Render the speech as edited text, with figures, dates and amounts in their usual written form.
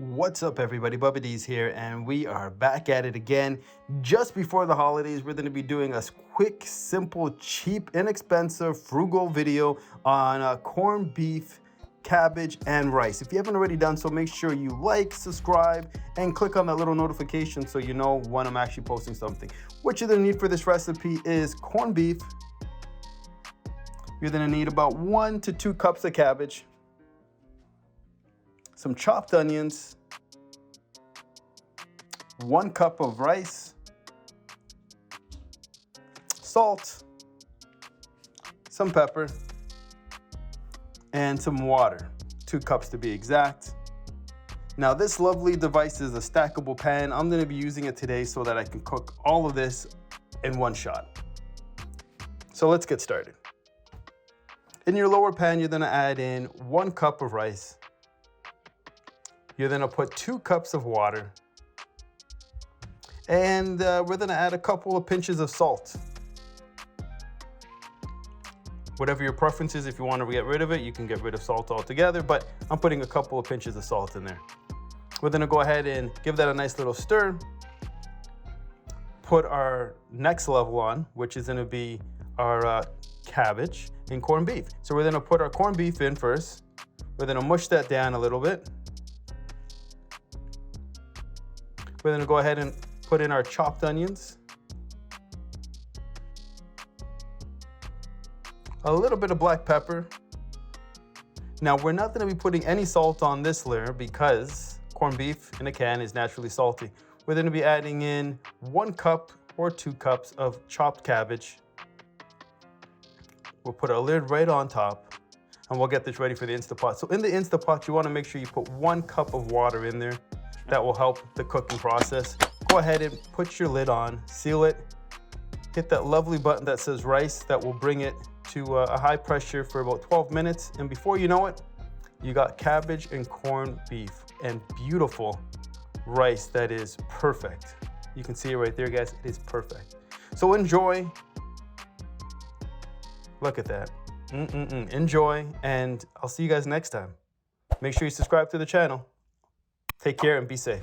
What's up, everybody? Babadees here, and we are back at it again. Just before the holidays, we're going to be doing a quick, simple, cheap, inexpensive, frugal video on corned beef, cabbage, and rice. If you haven't already done so, make sure you like, subscribe, and click on that little notification so you know when I'm actually posting something. What you're going to need for this recipe is corned beef. You're going to need about 1 to 2 cups of cabbage, some chopped onions, 1 cup of rice, salt, some pepper, and some water, 2 cups to be exact. Now this lovely device is a stackable pan. I'm going to be using it today so that I can cook all of this in one shot. So let's get started. In your lower pan, you're going to add in 1 cup of rice. You're going to put 2 cups of water, and we're going to add a couple of pinches of salt. Whatever your preference is, if you want to get rid of it, you can get rid of salt altogether, but I'm putting a couple of pinches of salt in there. We're going to go ahead and give that a nice little stir. Put our next level on, which is going to be our cabbage and corned beef. So we're going to put our corned beef in first. We're going to mush that down a little bit. We're going to go ahead and put in our chopped onions, a little bit of black pepper. Now we're not going to be putting any salt on this layer because corned beef in a can is naturally salty. We're going to be adding in 1 cup or 2 cups of chopped cabbage. We'll put our lid right on top, and we'll get this ready for the Instapot. So in the Instapot, you want to make sure you put 1 cup of water in there. That will help the cooking process. Go ahead and put your lid on, seal it, hit that lovely button that says rice. That will bring it to a high pressure for about 12 minutes. And before you know it, you got cabbage and corned beef and beautiful rice that is perfect. You can see it right there, guys. It is perfect. So enjoy. Look at that. Enjoy, and I'll see you guys next time. Make sure you subscribe to the channel. Take care and be safe.